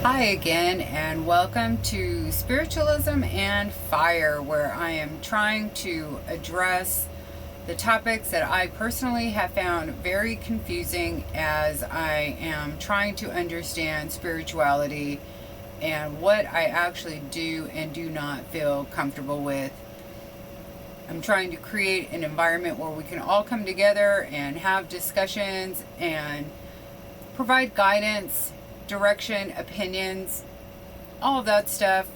Hi again, and welcome to Spiritualism and Fire, where I am trying to address the topics that I personally have found very confusing as I am trying to understand spirituality and what I actually do and do not feel comfortable with. I'm trying to create an environment where we can all come together and have discussions and provide guidance, direction, opinions, all of that stuff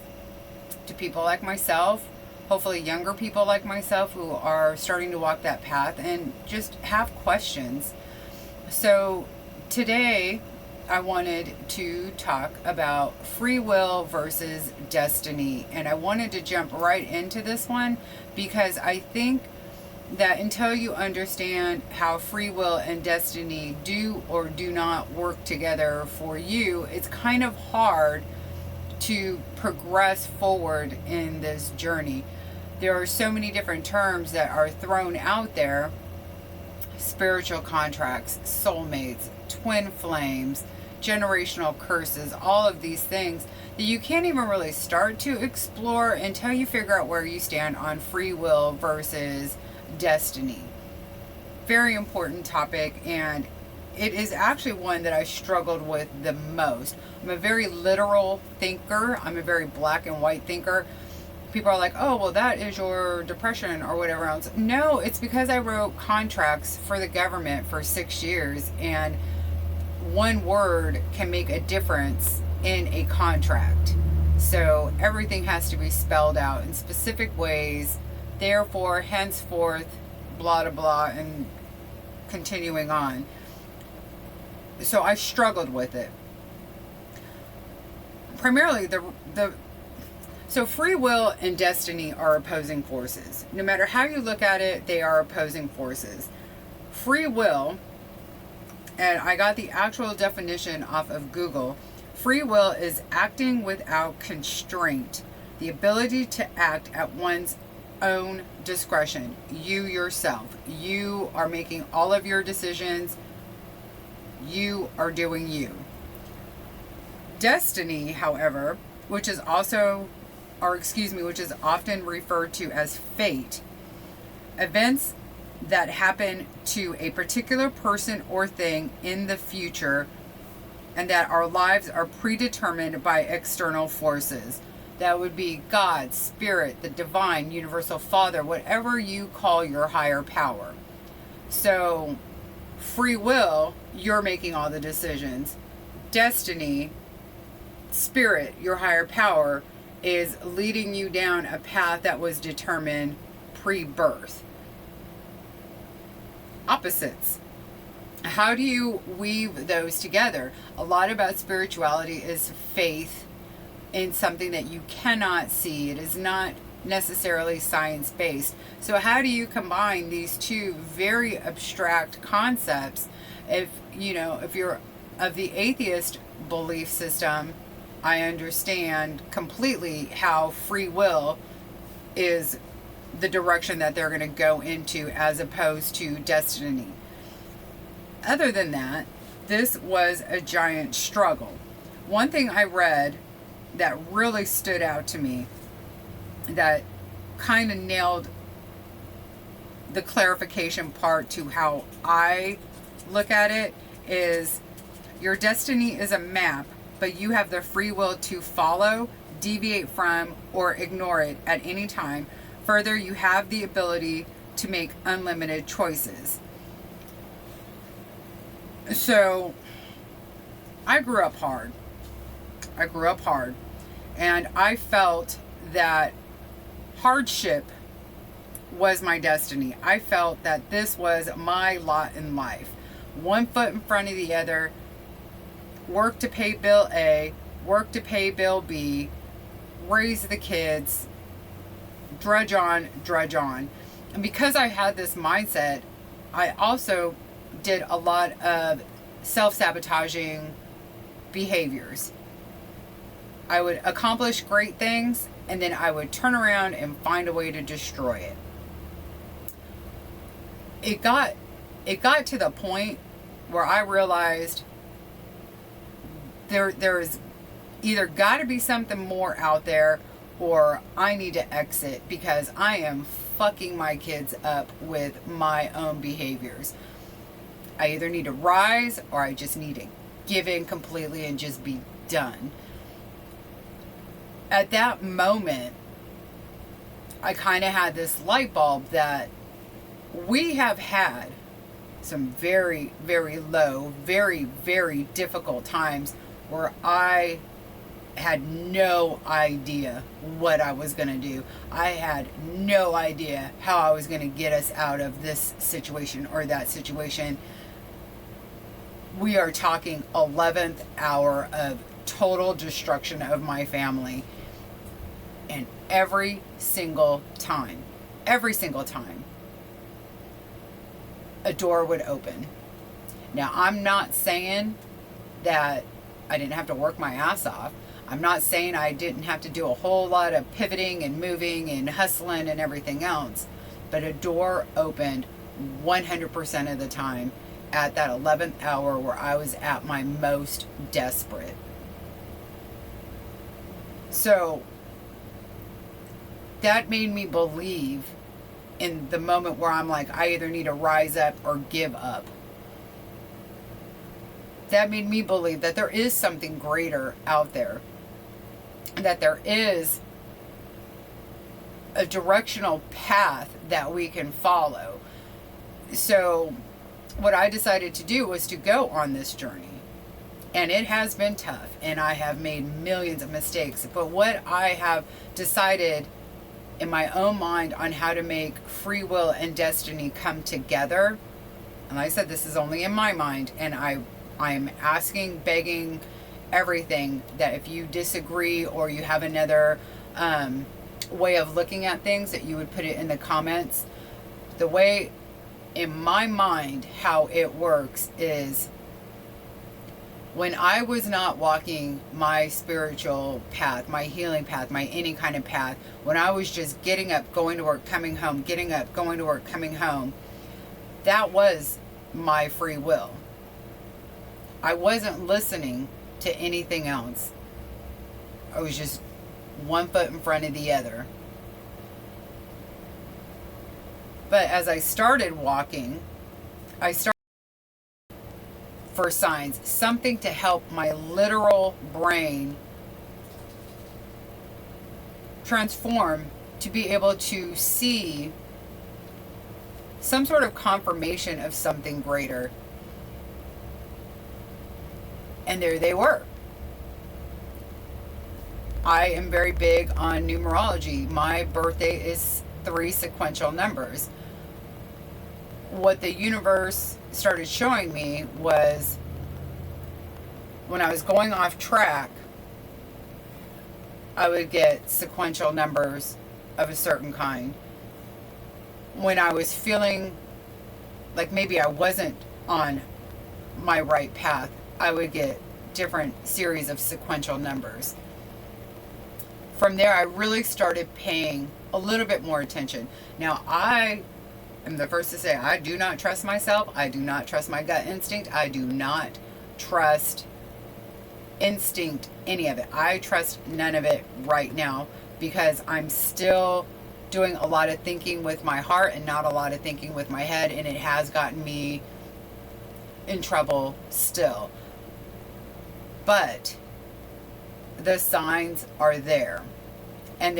to people like myself, hopefully younger people like myself who are starting to walk that path and just have questions. So today I wanted to talk about free will versus destiny, and I wanted to jump right into this one because I think that until you understand how free will and destiny do or do not work together for you, it's kind of hard to progress forward in this journey. There are so many different terms that are thrown out there: spiritual contracts, soulmates, twin flames, generational curses, all of these things that you can't even really start to explore until you figure out where you stand on free will versus destiny. Very important topic, and it is actually one that I struggled with the most. I'm a very literal thinker. I'm a very black and white thinker. People are like, oh, well, that is your depression or whatever else. No, it's because I wrote contracts for the government for 6 years, and one word can make a difference in a contract. So everything has to be spelled out in specific ways. Therefore, henceforth, blah, blah, blah, and continuing on. So I struggled with it. Primarily, so free will and destiny are opposing forces. No matter how you look at it, they are opposing forces. Free will, and I got the actual definition off of Google. Free will is acting without constraint, the ability to act at one's own discretion. You yourself, you are making all of your decisions. You are doing you. Destiny, however, which is often referred to as fate, events that happen to a particular person or thing in the future, and that our lives are predetermined by external forces. That would be God, Spirit, the divine, universal Father, whatever you call your higher power. So, free will, you're making all the decisions. Destiny, Spirit, your higher power, is leading you down a path that was determined pre-birth. Opposites. How do you weave those together? A lot about spirituality is faith in something that you cannot see. It is not necessarily science-based. So how do you combine these two very abstract concepts? If you're of the atheist belief system, I understand completely how free will is the direction that they're going to go into as opposed to destiny. Other than that, this was a giant struggle. One thing I read that really stood out to me, that kind of nailed the clarification part to how I look at it, is your destiny is a map, but you have the free will to follow, deviate from, or ignore it at any time. Further, you have the ability to make unlimited choices. So, I grew up hard. And I felt that hardship was my destiny. I felt that this was my lot in life. One foot in front of the other. Work to pay bill A, work to pay bill B, raise the kids, drudge on. And because I had this mindset, I also did a lot of self-sabotaging behaviors. I would accomplish great things, and then I would turn around and find a way to destroy it. It got to the point where I realized there is either got to be something more out there, or I need to exit because I am fucking my kids up with my own behaviors. I either need to rise, or I just need to give in completely and just be done. At that moment, I kind of had this light bulb that we have had some very, very low, very, very difficult times where I had no idea what I was going to do. I had no idea how I was going to get us out of this situation or that situation. We are talking 11th hour of total destruction of my family. And every single time, a door would open. Now, I'm not saying that I didn't have to work my ass off. I'm not saying I didn't have to do a whole lot of pivoting and moving and hustling and everything else. But a door opened 100% of the time at that 11th hour where I was at my most desperate. So that made me believe in the moment where I'm like, I either need to rise up or give up. That made me believe that there is something greater out there. That there is a directional path that we can follow. So what I decided to do was to go on this journey. And it has been tough. And I have made millions of mistakes. But what I have decided in my own mind on how to make free will and destiny come together. And like I said, this is only in my mind. And I'm asking, begging, everything that if you disagree or you have another way of looking at things, that you would put it in the comments. The way, in my mind, how it works is when I was not walking my spiritual path, my healing path, my any kind of path, when I was just getting up, going to work, coming home, getting up, going to work, coming home, that was my free will. I wasn't listening to anything else. I was just one foot in front of the other. But as I started walking, I started for signs, something to help my literal brain transform to be able to see some sort of confirmation of something greater. And there they were. I am very big on numerology. My birthday is 3 sequential numbers. What the universe started showing me was when I was going off track, I would get sequential numbers of a certain kind. When I was feeling like maybe I wasn't on my right path, I would get different series of sequential numbers. From there, I really started paying a little bit more attention. Now, I am the first to say, I do not trust myself. I do not trust my gut instinct. I do not trust instinct, any of it. I trust none of it right now because I'm still doing a lot of thinking with my heart and not a lot of thinking with my head, and it has gotten me in trouble still. But the signs are there, and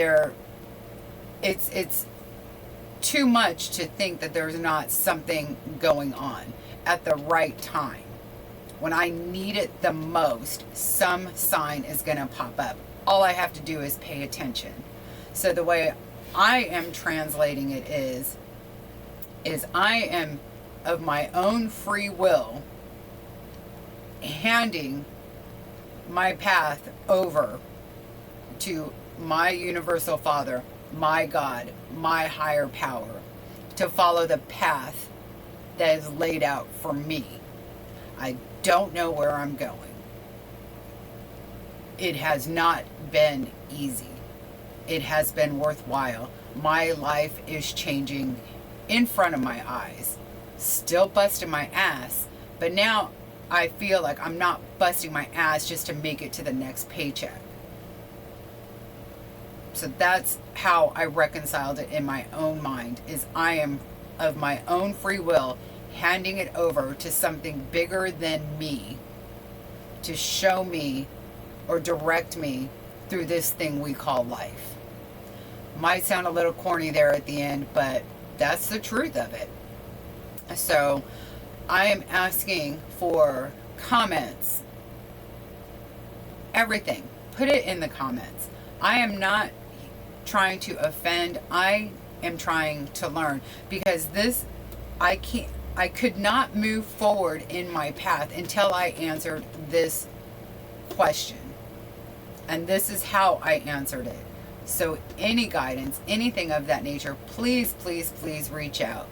it's too much to think that there's not something going on at the right time. When I need it the most, some sign is going to pop up. All I have to do is pay attention. So the way I am translating it is I am of my own free will handing my path over to my universal Father, my God, my higher power, to follow the path that is laid out for me. I don't know where I'm going. It has not been easy. It has been worthwhile. My life is changing in front of my eyes. Still busting my ass, but now I feel like I'm not busting my ass just to make it to the next paycheck. So that's how I reconciled it in my own mind, is I am of my own free will handing it over to something bigger than me to show me or direct me through this thing we call life. Might sound a little corny there at the end, but that's the truth of it. So I am asking for comments, everything. Put it in the comments. I am not trying to offend. I am trying to learn, because this, I could not move forward in my path until I answered this question. And this is how I answered it. So any guidance, anything of that nature, please, please, please reach out.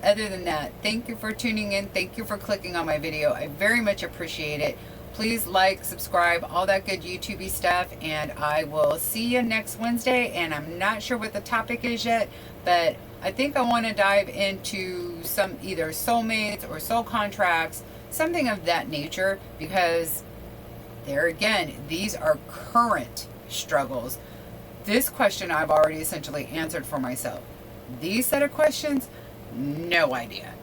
Other than that, thank you for tuning in. Thank you for clicking on my video. I very much appreciate it. Please like, subscribe, all that good YouTube-y stuff. And I will see you next Wednesday. And I'm not sure what the topic is yet, but I think I want to dive into some either soulmates or soul contracts, something of that nature, because there again, these are current struggles. This question I've already essentially answered for myself. These set of questions, no idea.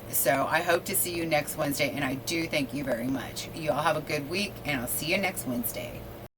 So I hope to see you next Wednesday, and I do thank you very much. You all have a good week, and I'll see you next Wednesday.